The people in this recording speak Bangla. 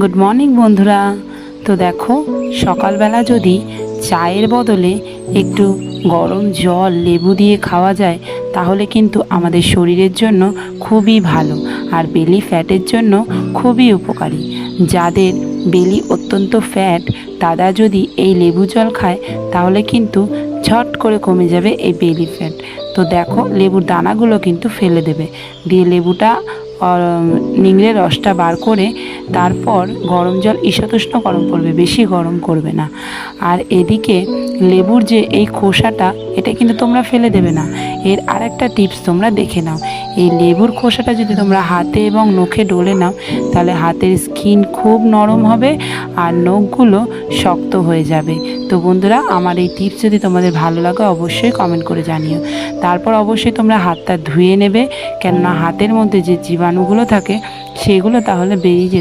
গুড মর্নিং বন্ধুরা। তো দেখো, সকালবেলা যদি চায়ের বদলে একটু গরম জল লেবু দিয়ে খাওয়া যায় তাহলে কিন্তু আমাদের শরীরের জন্য খুবই ভালো, আর বেলি ফ্যাটের জন্য খুবই উপকারী। যাদের বেলি অত্যন্ত ফ্যাট তারা যদি এই লেবু জল খায় তাহলে কিন্তু ঝট করে কমে যাবে এই বেলি ফ্যাট। তো দেখো, লেবুর দানাগুলো কিন্তু ফেলে দেবে, দিয়ে লেবুটা নিংড়ে রসটা বার করে তারপর গরম জল ঈষদুষ্ণ গরম করবে, বেশি গরম করবে না। আর এদিকে লেবুর যে এই খোসাটা, এটা কিন্তু তোমরা ফেলে দেবে না। এর আরেকটা টিপস তোমরা দেখে নাও। এই লেবুর খোসাটা যদি তোমরা হাতে এবং নখে ডলে নাও তাহলে হাতের স্কিন খুব নরম হবে আর নখগুলো শক্ত হয়ে যাবে। তো বন্ধুরা, আমার এই টিপস যদি তোমাদের ভালো লাগে অবশ্যই কমেন্ট করে জানিও। তারপর অবশ্যই তোমরা হাতটা ধুয়ে নেবে, কেননা হাতের মধ্যে যে জীবাণুগুলো থাকে সেগুলো তাহলে বেরিয়ে যেতে